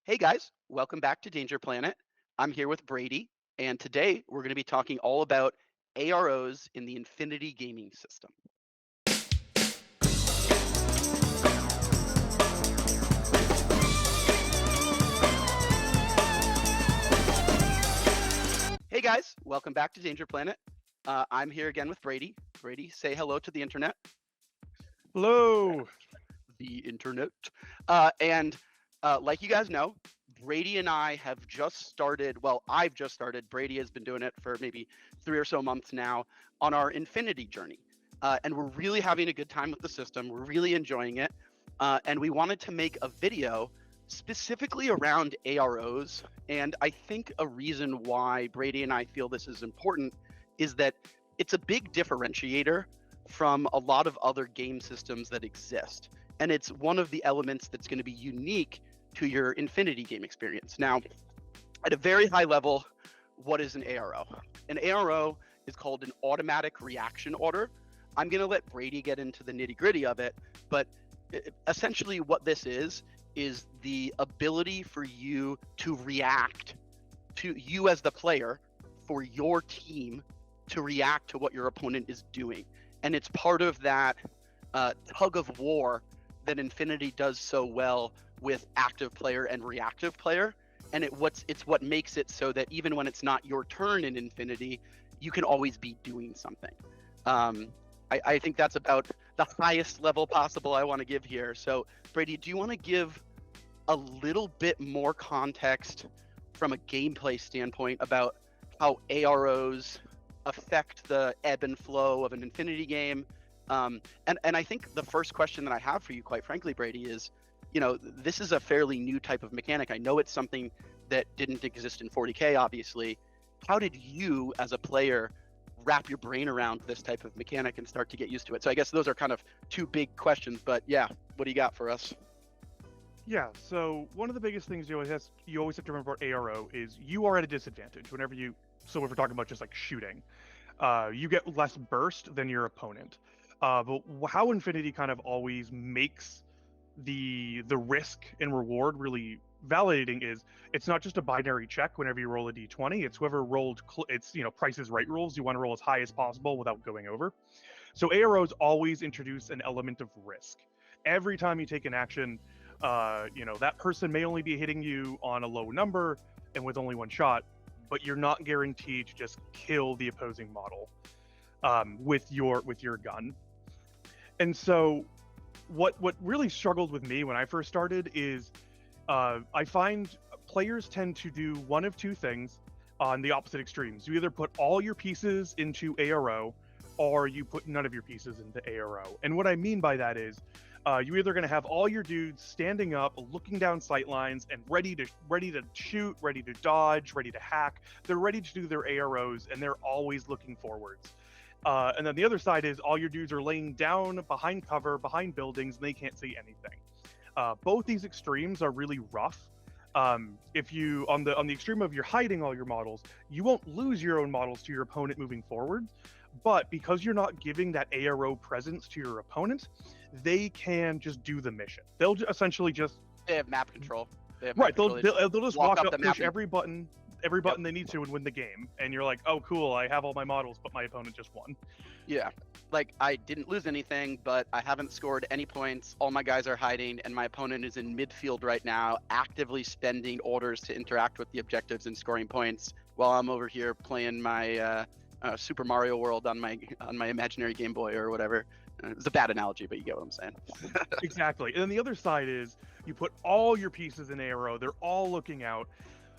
Hey guys, welcome back to Danger Planet. I'm here with Brady, and today we're going to be talking all about AROs in the Infinity gaming system. Hey guys, welcome back to Danger Planet. I'm here again with Brady. Brady, say hello to the internet. Hello. The internet. And like you guys know, Brady and I have just started. Well, I've just started. Brady has been doing it for maybe 3 or so months now on our Infinity journey. And we're really having a good time with the system. We're really enjoying it. And we wanted to make a video specifically around AROs. And I think a reason why Brady and I feel this is important is that it's a big differentiator from a lot of other game systems that exist. And it's one of the elements that's going to be unique to your Infinity game experience. Now, at a very high level, what is an ARO? An ARO is called an automatic reaction order. I'm going to let Brady get into the nitty gritty of it, but essentially what this is the ability for you to react to you as the player, for your team to react to what your opponent is doing. And it's part of that tug of war that Infinity does so well with active player and reactive player. And it's what makes it so that even when it's not your turn in Infinity, you can always be doing something. I think that's about the highest level possible I want to give here. So Brady, do you want to give a little bit more context from a gameplay standpoint about how AROs affect the ebb and flow of an Infinity game? And I think the first question that I have for you, quite frankly, Brady, is, this is a fairly new type of mechanic. I know it's something that didn't exist in 40K, obviously. How did you, as a player, wrap your brain around this type of mechanic and start to get used to it? So I guess those are kind of two big questions, but yeah, what do you got for us? Yeah, so one of the biggest things you always have to remember about ARO is you are at a disadvantage whenever you. So if we're talking about just like shooting, you get less burst than your opponent. But how Infinity kind of always makes the risk and reward really validating is it's not just a binary check whenever you roll a d20. It's whoever rolled. It's Price is Right rules. You want to roll as high as possible without going over. So AROs always introduce an element of risk. Every time you take an action, that person may only be hitting you on a low number and with only one shot, but you're not guaranteed to just kill the opposing model with your gun. And so, what really struggled with me when I first started is I find players tend to do one of two things on the opposite extremes. You either put all your pieces into ARO, or you put none of your pieces into ARO. And what I mean by that is, you're either going to have all your dudes standing up, looking down sight lines, and ready to shoot, ready to dodge, ready to hack. They're ready to do their AROs, and they're always looking forwards. And then the other side is all your dudes are laying down behind cover, behind buildings, and they can't see anything. Both these extremes are really rough. If you on the extreme of you're hiding all your models, you won't lose your own models to your opponent moving forward. But because you're not giving that ARO presence to your opponent, they can just do the mission. They'll essentially just They have map control. right. They'll just walk up, the push map. every button they need to, and win the game. And you're like, oh, cool, I have all my models, but my opponent just won. Yeah, like I didn't lose anything, but I haven't scored any points. All my guys are hiding, and my opponent is in midfield right now, actively spending orders to interact with the objectives and scoring points, while I'm over here playing my Super Mario World on my imaginary Game Boy or whatever. It's a bad analogy, but you get what I'm saying. Exactly. And then the other side is you put all your pieces in ARO. They're all looking out,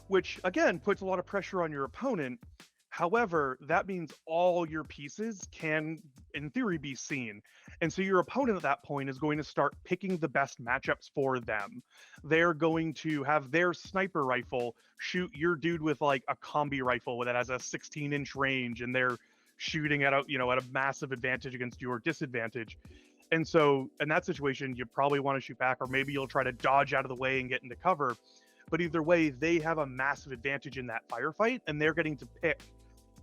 which again puts a lot of pressure on your opponent. However, that means all your pieces can, in theory, be seen. And so your opponent at that point is going to start picking the best matchups for them. They're going to have their sniper rifle shoot your dude with like a combi rifle that has a 16-inch range, and they're shooting at a massive advantage against your disadvantage. And so in that situation, you probably want to shoot back, or maybe you'll try to dodge out of the way and get into cover. But either way, they have a massive advantage in that firefight, and they're getting to pick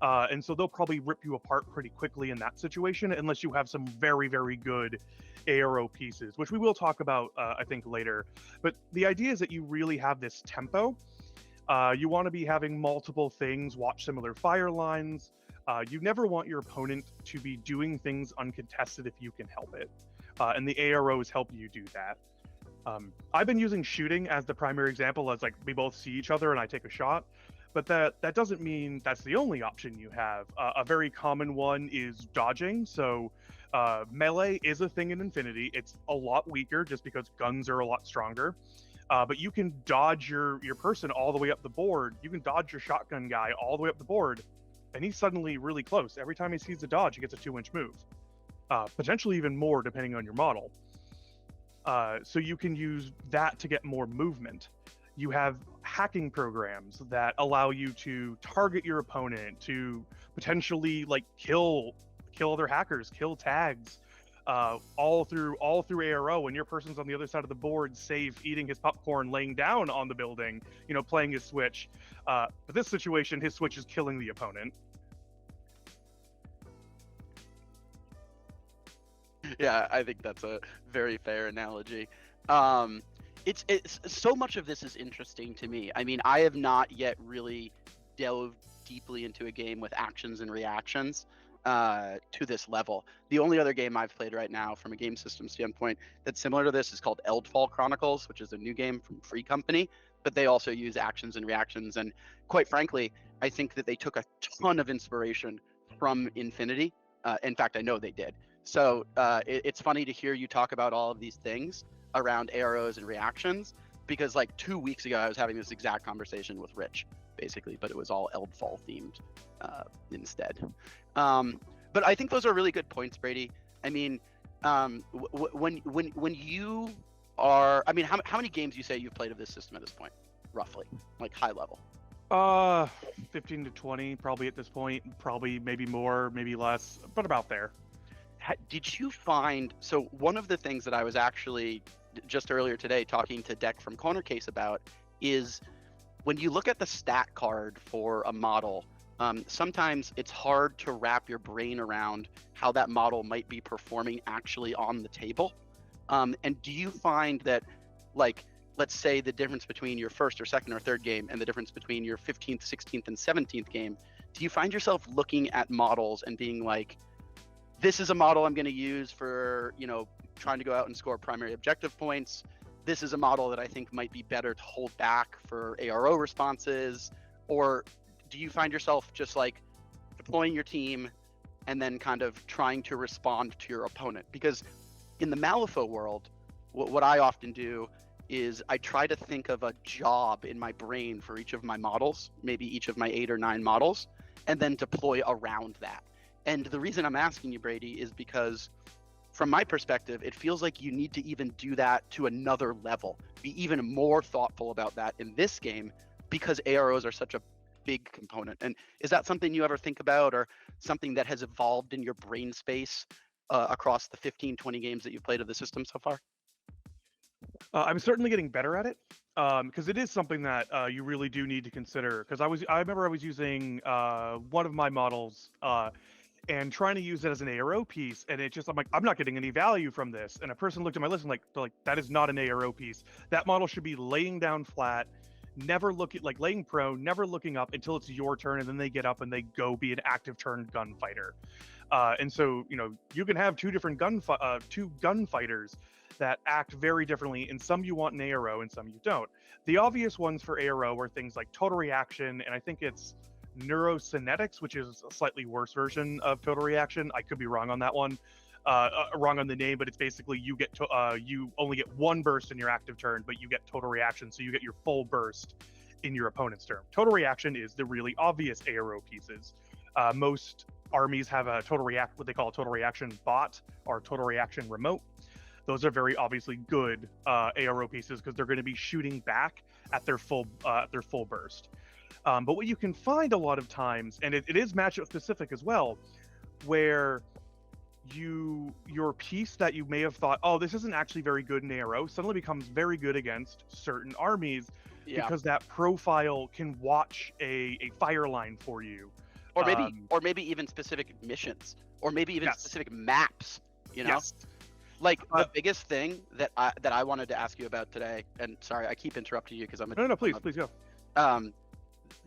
And so they'll probably rip you apart pretty quickly in that situation, unless you have some very, very good ARO pieces, which we will talk about, I think, later. But the idea is that you really have this tempo. You want to be having multiple things, watch similar fire lines. You never want your opponent to be doing things uncontested if you can help it. And the AROs help you do that. I've been using shooting as the primary example, as like we both see each other and I take a shot. But that doesn't mean that's the only option you have. A very common one is dodging. So melee is a thing in Infinity. It's a lot weaker just because guns are a lot stronger. But you can dodge your person all the way up the board. You can dodge your shotgun guy all the way up the board, and he's suddenly really close. Every time he sees a dodge, he gets a 2-inch move. Potentially even more depending on your model. So you can use that to get more movement. You have hacking programs that allow you to target your opponent, to potentially like kill other hackers, kill tags, all through ARO, and your person's on the other side of the board, safe, eating his popcorn, laying down on the building, playing his Switch. But this situation, his Switch is killing the opponent. Yeah, I think that's a very fair analogy. It's so much of this is interesting to me. I mean, I have not yet really delved deeply into a game with actions and reactions to this level. The only other game I've played right now from a game system standpoint that's similar to this is called Eldfall Chronicles, which is a new game from Free Company, but they also use actions and reactions. And quite frankly, I think that they took a ton of inspiration from Infinity. In fact, I know they did. So it's funny to hear you talk about all of these things around AROs and reactions, because like 2 weeks ago I was having this exact conversation with Rich, basically, but it was all Eldfall themed instead. But I think those are really good points, Brady. I mean, when you are, I mean, how many games you say you've played of this system at this point, roughly, like high level? 15 to 20 probably at this point, probably maybe more, maybe less, but about there. Did you find, so one of the things that I was actually just earlier today talking to Deck from Corner Case about is when you look at the stat card for a model, sometimes it's hard to wrap your brain around how that model might be performing actually on the table. And do you find that, like, let's say the difference between your first or second or third game and the difference between your 15th, 16th, and 17th game, do you find yourself looking at models and being like, this is a model I'm going to use for, trying to go out and score primary objective points. This is a model that I think might be better to hold back for ARO responses? Or do you find yourself just like deploying your team and then kind of trying to respond to your opponent? Because in the Malifaux world, what I often do is I try to think of a job in my brain for each of my models, maybe each of my 8 or 9 models, and then deploy around that. And the reason I'm asking you, Brady, is because from my perspective, it feels like you need to even do that to another level, be even more thoughtful about that in this game, because AROs are such a big component. And is that something you ever think about, or something that has evolved in your brain space across the 15, 20 games that you've played of the system so far? I'm certainly getting better at it, because it is something that you really do need to consider. Because I remember I was using one of my models and trying to use it as an ARO piece, and I'm like, I'm not getting any value from this. And a person looked at my list and like, that is not an ARO piece. That model should be laying down flat, never looking, like laying prone, never looking up until it's your turn, and then they get up and they go be an active turn gunfighter. And so, you can have two gunfighters that act very differently, and some you want an ARO and some you don't. The obvious ones for ARO are things like total reaction, and I think it's neurocynetics, which is a slightly worse version of total reaction. I could be wrong on that one, wrong on the name, but it's basically you only get one burst in your active turn, but you get total reaction, so you get your full burst in your opponent's turn. Total reaction is the really obvious ARO pieces. Most armies have what they call a total reaction bot or total reaction remote. Those are very obviously good ARO pieces because they're going to be shooting back at their full burst. But what you can find a lot of times, and it is matchup specific as well, where your piece that you may have thought, oh, this isn't actually very good in ARO, suddenly becomes very good against certain armies, because that profile can watch a fire line for you, or maybe even specific missions, or maybe even Yes. specific maps. You know, Yes. like the biggest thing that I wanted to ask you about today, and sorry, I keep interrupting you because No, please go.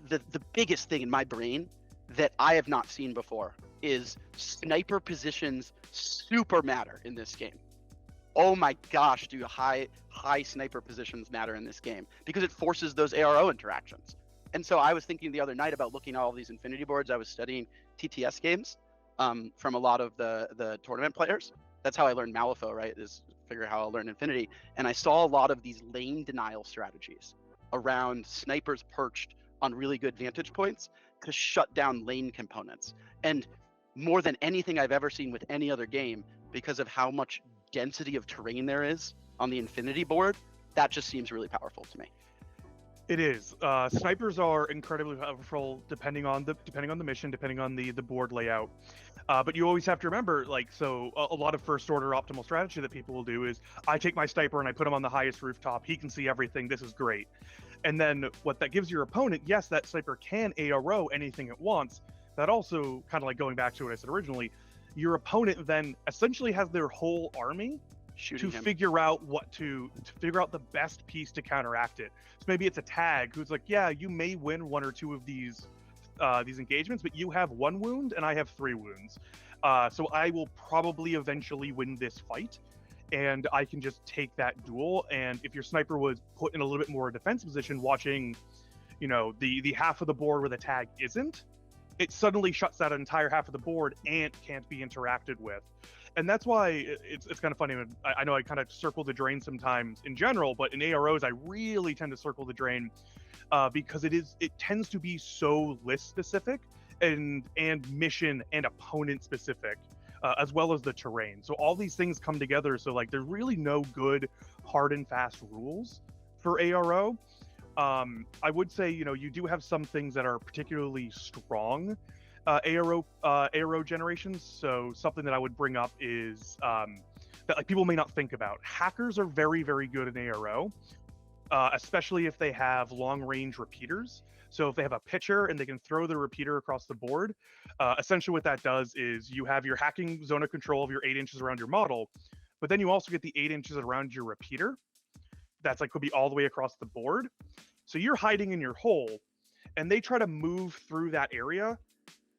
The biggest thing in my brain that I have not seen before is sniper positions super matter in this game. Oh my gosh, do high sniper positions matter in this game, because it forces those ARO interactions. And so I was thinking the other night about looking at all these infinity boards. I was studying TTS games from a lot of the tournament players. That's how I learned Malifaux, right? Is figure out how I'll learn Infinity. And I saw a lot of these lane denial strategies around snipers perched on really good vantage points to shut down lane components. And more than anything I've ever seen with any other game, because of how much density of terrain there is on the Infinity board, that just seems really powerful to me. It is. Snipers are incredibly powerful depending on the mission, depending on the board layout. But you always have to remember, like, so a lot of first order optimal strategy that people will do is I take my sniper and I put him on the highest rooftop. He can see everything. This is great. And then what that gives your opponent, yes, that sniper can ARO anything it wants. That also, kind of like going back to what I said originally, your opponent then essentially has their whole army Shooting to him. figure out figure out the best piece to counteract it. So maybe it's a tag who's like, yeah, you may win one or two of these engagements, but you have 1 wound and I have 3 wounds. So I will probably eventually win this fight, and I can just take that duel. And if your sniper was put in a little bit more defense position, watching, the half of the board where the tag isn't, it suddenly shuts that entire half of the board and can't be interacted with. And that's why it's kind of funny. I know I kind of circle the drain sometimes in general, but in AROs I really tend to circle the drain because it tends to be so list specific and mission and opponent specific, as well as the terrain. So all these things come together. So like there's really no good hard and fast rules for ARO. I would say, you do have some things that are particularly strong ARO generations. So something that I would bring up is that like people may not think about. Hackers are very, very good in ARO, especially if they have long range repeaters. So if they have a pitcher and they can throw the repeater across the board, essentially what that does is you have your hacking zone of control of your 8 inches around your model, but then you also get the 8 inches around your repeater. That's like could be all the way across the board. So you're hiding in your hole, and they try to move through that area,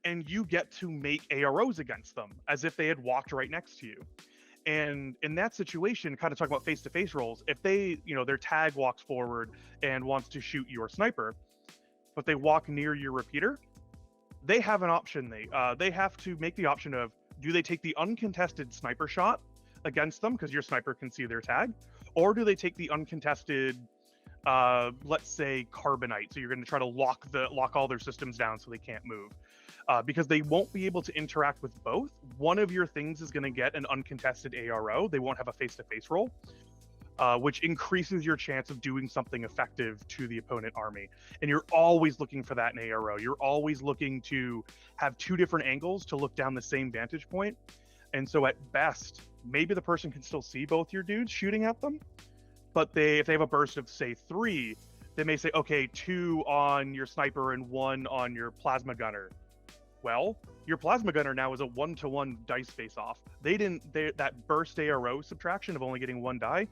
and you get to make AROs against them as if they had walked right next to you. And in that situation, kind of talking about face-to-face rolls, if they, their tag walks forward and wants to shoot your sniper, but they walk near your repeater, they have an option. They have to make the option of, do they take the uncontested sniper shot against them because your sniper can see their tag, or do they take the uncontested, let's say, carbonite? So you're going to try to lock all their systems down so they can't move. Because they won't be able to interact with both. One of your things is going to get an uncontested ARO. They won't have a face-to-face roll, which increases your chance of doing something effective to the opponent army. And you're always looking for that in ARO. You're always looking to have 2 different angles to look down the same vantage point. And so at best, maybe the person can still see both your dudes shooting at them, but if they have a burst of, say, 3, they may say, okay, 2 on your sniper and 1 on your plasma gunner. Well, your plasma gunner now is a 1-to-1 dice face-off. That burst ARO subtraction of only getting 1 die,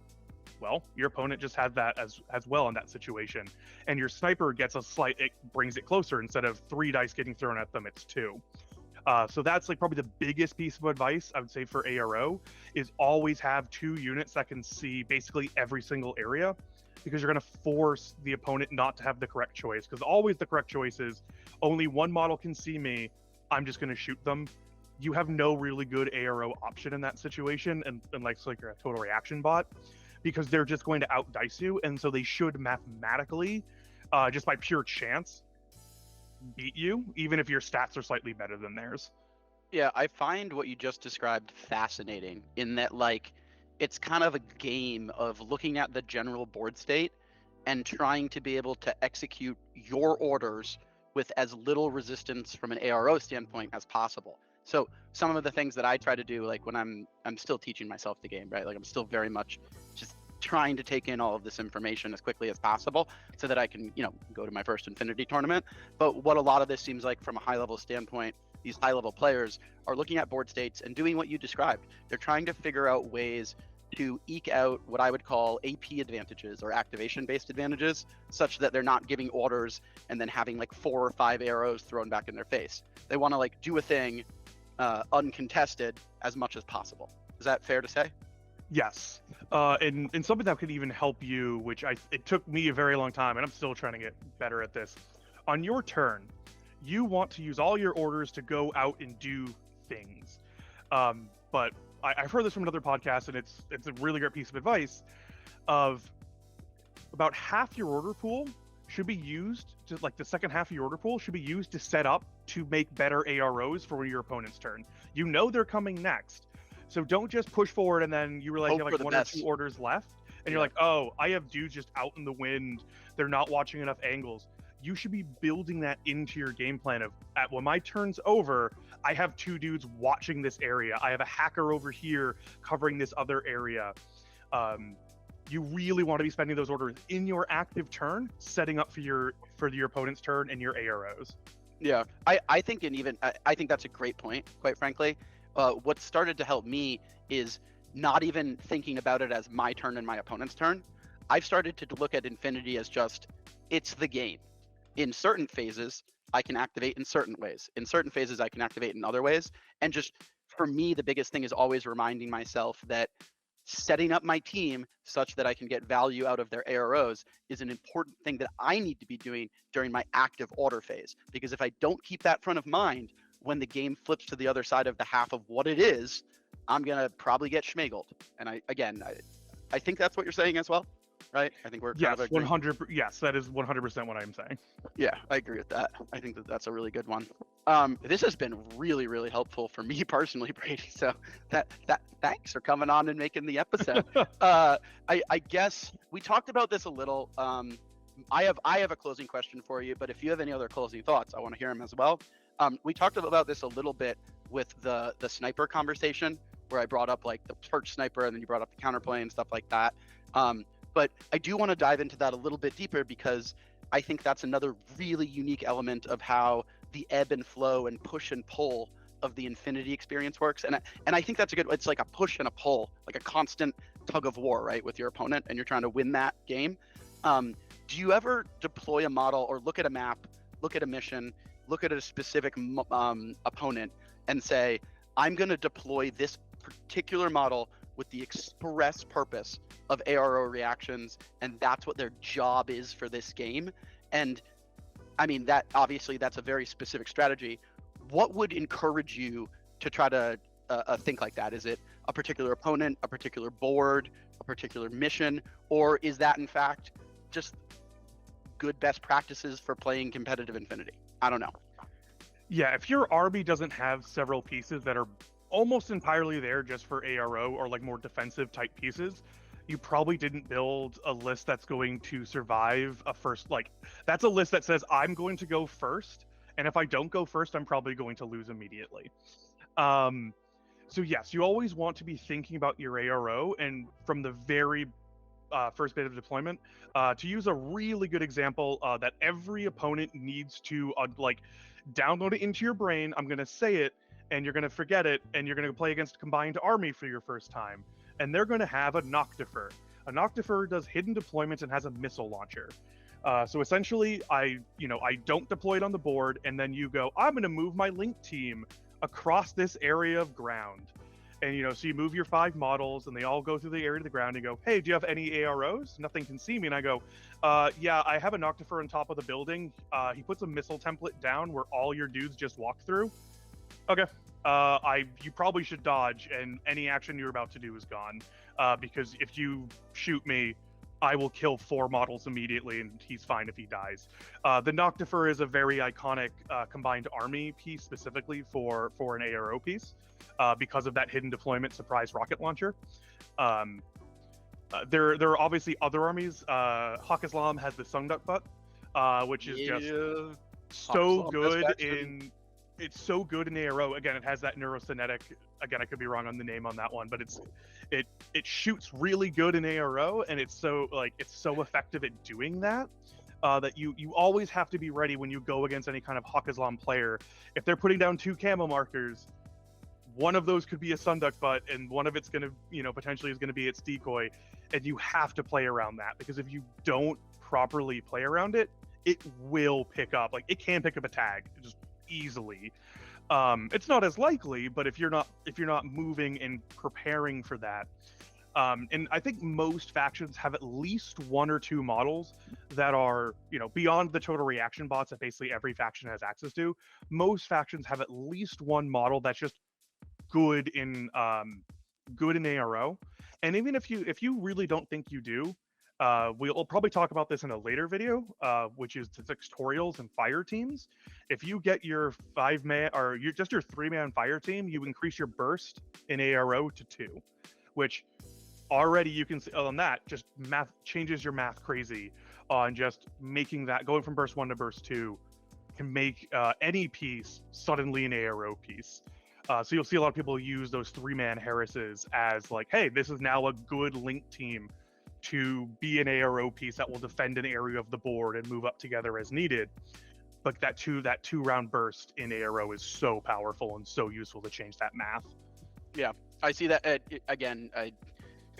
well, your opponent just had that as well in that situation. And your sniper gets it brings it closer. Instead of 3 dice getting thrown at them, it's 2. So that's like probably the biggest piece of advice I would say for ARO is always have 2 units that can see basically every single area, because you're going to force the opponent not to have the correct choice. Because always the correct choice is only 1 model can see me, I'm just going to shoot them. You have no really good ARO option in that situation, unless like you're a total reaction bot, because they're just going to outdice you. And so they should mathematically, just by pure chance, beat you, even if your stats are slightly better than theirs. Yeah, I find what you just described fascinating in that, like, it's kind of a game of looking at the general board state and trying to be able to execute your orders with as little resistance from an ARO standpoint as possible. So some of the things that I try to do, like when I'm still teaching myself the game, right? Like I'm still very much just trying to take in all of this information as quickly as possible so that I can, go to my first Infinity tournament. But what a lot of this seems like from a high level standpoint, these high level players are looking at board states and doing what you described. They're trying to figure out ways to eke out what I would call AP advantages or activation based advantages, such that they're not giving orders and then having like 4 or 5 arrows thrown back in their face. They want to like do a thing uncontested as much as possible. Is that fair to say? Yes. And something that could even help you, which it took me a very long time, and I'm still trying to get better at this. On your turn, you want to use all your orders to go out and do things. But I've heard this from another podcast, and it's a really great piece of advice of about half your order pool should be used to, like the second half of your order pool should be used to set up to make better AROs for your opponent's turn. You know they're coming next. So don't just push forward and then you realize you have like 1 or 2 orders left and you're like, oh, I have dudes just out in the wind. They're not watching enough angles. You should be building that into your game plan of when my turn's over, I have 2 dudes watching this area. I have a hacker over here covering this other area. You really want to be spending those orders in your active turn, setting up for your opponent's turn and your AROs. Yeah, I think I think that's a great point, quite frankly. What started to help me is not even thinking about it as my turn and my opponent's turn. I've started to look at Infinity as just, it's the game. In certain phases, I can activate in certain ways. In certain phases, I can activate in other ways. And just for me, the biggest thing is always reminding myself that setting up my team such that I can get value out of their AROs is an important thing that I need to be doing during my active order phase. Because if I don't keep that front of mind, when the game flips to the other side of the half of what it is, I'm going to probably get schmaggled. And I think that's what you're saying as well, right? I think we're yes, 100. Yes, that is 100% what I'm saying. Yeah, I agree with that. I think that that's a really good one. This has been really, really helpful for me personally, Brady. So that thanks for coming on and making the episode. I guess we talked about this a little. I have a closing question for you, but if you have any other closing thoughts, I want to hear them as well. We talked about this a little bit with the sniper conversation, where I brought up like the perch sniper, and then you brought up the counterplay and stuff like that. But I do want to dive into that a little bit deeper, because I think that's another really unique element of how the ebb and flow and push and pull of the Infinity experience works. And I think that's it's like a push and a pull, like a constant tug of war, right, with your opponent, and you're trying to win that game. Do you ever deploy a model or look at a map, look at a mission, look at a specific opponent and say, I'm going to deploy this particular model with the express purpose of ARO reactions, and that's what their job is for this game? And I mean, that obviously that's a very specific strategy. What would encourage you to try to think like that? Is it a particular opponent, a particular board, a particular mission, or is that in fact just good best practices for playing competitive Infinity? I don't know. Yeah, if your army doesn't have several pieces that are almost entirely there just for ARO or like more defensive type pieces, you probably didn't build a list that's going to survive a first, like that's a list that says I'm going to go first, and if I don't go first, I'm probably going to lose immediately. So yes, you always want to be thinking about your ARO, and from the very first bit of deployment, to use a really good example that every opponent needs to like download it into your brain. I'm going to say it, and you're going to forget it, and you're going to play against a combined army for your first time, and they're going to have a Noctifer. A Noctifer does hidden deployments and has a missile launcher. So essentially, I don't deploy it on the board, and then you go, I'm going to move my link team across this area of ground. And, so you move your 5 models, and they all go through the area of the ground, and you go, hey, do you have any AROs? Nothing can see me. And I go, yeah, I have a Noctifer on top of the building. He puts a missile template down where all your dudes just walk through. Okay. You probably should dodge, and any action you're about to do is gone. Because if you shoot me, I will kill 4 models immediately, and he's fine if he dies. The Noctifer is a very iconic combined army piece, specifically for an ARO piece, because of that hidden deployment surprise rocket launcher. There are obviously other armies. Hawk Islam has the Sungduck butt, which is just so good in it's so good in ARO. Again, it has that neurokinetic. Again, I could be wrong on the name on that one, but it shoots really good in ARO, and it's so effective at doing that. That you always have to be ready when you go against any kind of Hakazlam player. If they're putting down 2 camo markers, one of those could be a Sunduck butt, and one of it's going to, potentially is going to be its decoy, and you have to play around that, because if you don't properly play around it, it will pick up. Like, it can pick up a tag just easily. It's not as likely, but if you're not moving and preparing for that, and I think most factions have at least 1 or 2 models that are, beyond the total reaction bots that basically every faction has access to. Most factions have at least 1 model that's just good in ARO. And even if you really don't think you do, we'll probably talk about this in a later video, which is the tutorials and fire teams. If you get your 5-man or your 3-man fire team, you increase your burst in ARO to 2, which already you can see on that just math changes your math crazy on just making that going from burst 1 to burst 2 can make any piece suddenly an ARO piece. So you'll see a lot of people use those 3-man Harrises as like, hey, this is now a good link team to be an ARO piece that will defend an area of the board and move up together as needed. But that 2-round burst in ARO is so powerful and so useful to change that math. Yeah, I see that. Again,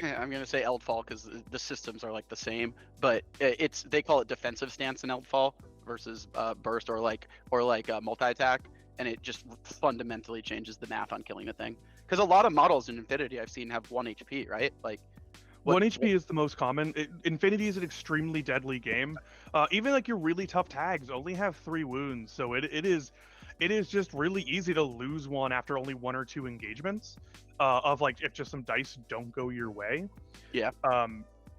I'm gonna say Eldfall because the systems are like the same, but they call it defensive stance in Eldfall versus burst or like multi-attack, and it just fundamentally changes the math on killing a thing. Because a lot of models in Infinity I've seen have 1 HP, right? Like 1 HP is the most common. Infinity is an extremely deadly game. Even like your really tough tags only have 3 wounds, so it is just really easy to lose one after only 1 or 2 engagements. Of like if just some dice don't go your way. Yeah.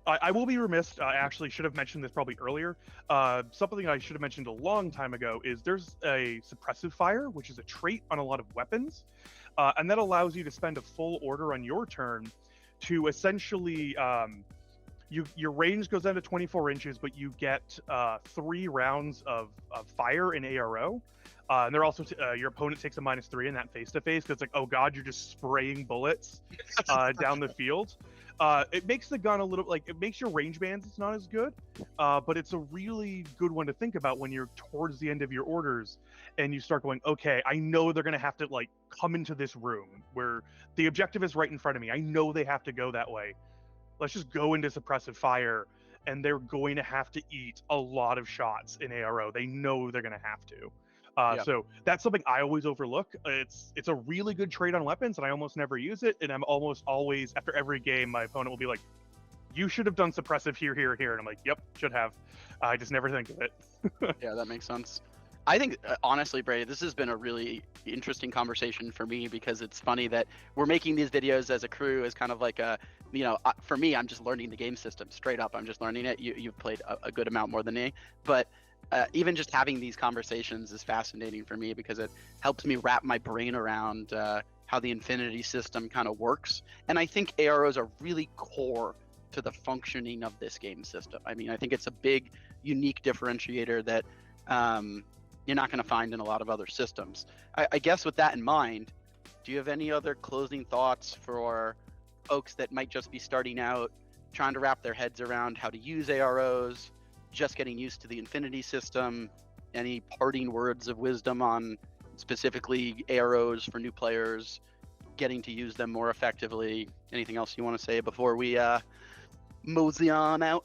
I will be remiss. I actually should have mentioned this probably earlier. Something I should have mentioned a long time ago is there's a suppressive fire, which is a trait on a lot of weapons, and that allows you to spend a full order on your turn to essentially your range goes down to 24 inches, but you get 3 rounds of fire in ARO. And they're also your opponent takes a -3 in that face-to-face because it's like, oh god, you're just spraying bullets down the field. It makes the gun a little it makes your range bands it's not as good, but it's a really good one to think about when you're towards the end of your orders and you start going, okay, I know they're gonna have to like come into this room where the objective is right in front of me. I know they have to go that way. Let's just go into suppressive fire, and they're going to have to eat a lot of shots in ARO. They know they're gonna have to. So that's something I always overlook. It's a really good trait on weapons, and I almost never use it. And I'm almost always, after every game, my opponent will be like, you should have done suppressive here, here, here. And I'm like, yep, should have. I just never think of it. Yeah, that makes sense. I think, honestly, Brady, this has been a really interesting conversation for me because it's funny that we're making these videos as a crew as kind of like a, for me, I'm just learning the game system straight up. I'm just learning it. You've played a good amount more than me, but even just having these conversations is fascinating for me because it helps me wrap my brain around how the Infinity system kind of works. And I think AROs are really core to the functioning of this game system. I mean, I think it's a big, unique differentiator that you're not going to find in a lot of other systems. I guess with that in mind, do you have any other closing thoughts for folks that might just be starting out, trying to wrap their heads around how to use AROs, just getting used to the Infinity system? Any parting words of wisdom on specifically AROs for new players, getting to use them more effectively? Anything else you want to say before we mosey on out?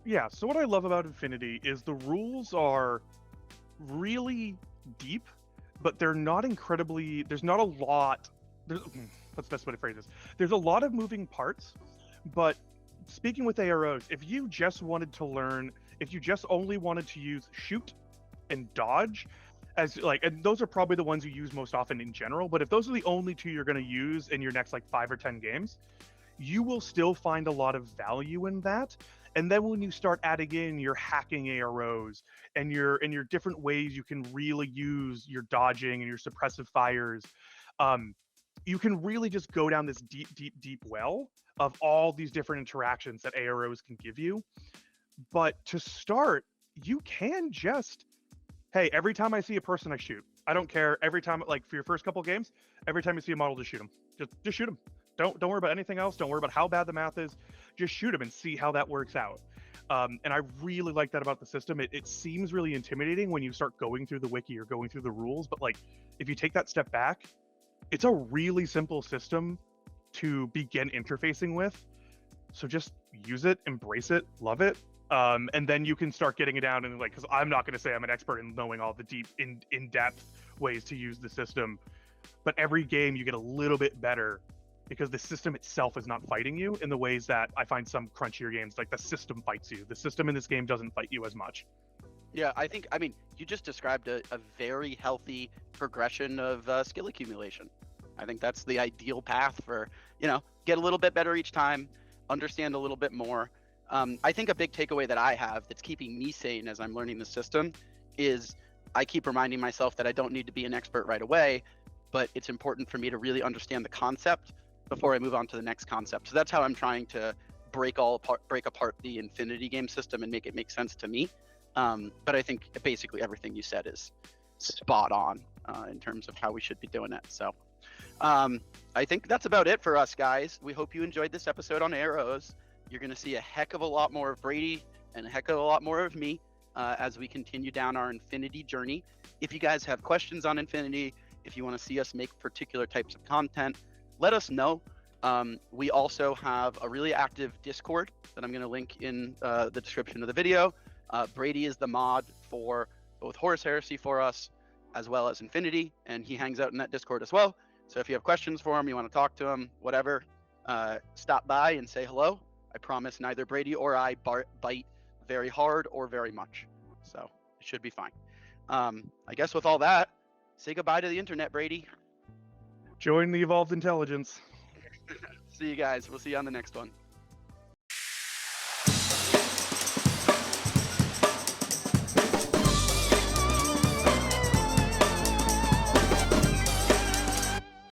Yeah, so what I love about Infinity is the rules are really deep, but they're not incredibly, there's not a lot, what's the best way to phrase this? There's a lot of moving parts, but speaking with AROs, if you just wanted to learn, if you just only wanted to use shoot and dodge, as like, and those are probably the ones you use most often in general, but if those are the only 2 you're going to use in your next like 5 or 10 games, you will still find a lot of value in that. And then when you start adding in your hacking AROs and your different ways you can really use your dodging and your suppressive fires, you can really just go down this deep well of all these different interactions that AROs can give you. But to start, you can just, hey, every time I see a person, I shoot. I don't care. Every time, like for your first couple games, every time you see a model, just shoot him. Just shoot him. Don't worry about anything else. Don't worry about how bad the math is. Just shoot him and see how that works out. And I really like that about the system. It seems really intimidating when you start going through the wiki or going through the rules, but like if you take that step back, it's a really simple system to begin interfacing with. So just use it, embrace it, love it. And then you can start getting it down and like, because I'm not going to say I'm an expert in knowing all the deep, in-depth ways to use the system, but every game you get a little bit better because the system itself is not fighting you in the ways that I find some crunchier games, like the system fights you. The system in this game doesn't fight you as much. Yeah, I mean, you just described a very healthy progression of skill accumulation. I think that's the ideal path for, get a little bit better each time, understand a little bit more. I think a big takeaway that I have that's keeping me sane as I'm learning the system is I keep reminding myself that I don't need to be an expert right away, but it's important for me to really understand the concept before I move on to the next concept. So that's how I'm trying to break apart the Infinity game system and make it make sense to me. But I think basically everything you said is spot on in terms of how we should be doing it. So I think that's about it for us, guys. We hope you enjoyed this episode on AROs. You're going to see a heck of a lot more of Brady and a heck of a lot more of me as we continue down our Infinity journey. If you guys have questions on Infinity, if you want to see us make particular types of content, let us know. We also have a really active Discord that I'm going to link in the description of the video. Brady is the mod for both Horus Heresy for us as well as Infinity, and he hangs out in that Discord as well. So if you have questions for him, you want to talk to him, whatever, stop by and say hello. I promise neither Brady or I bite very hard or very much. So it should be fine. I guess with all that, say goodbye to the internet, Brady. Join the evolved intelligence. See you guys. We'll see you on the next one.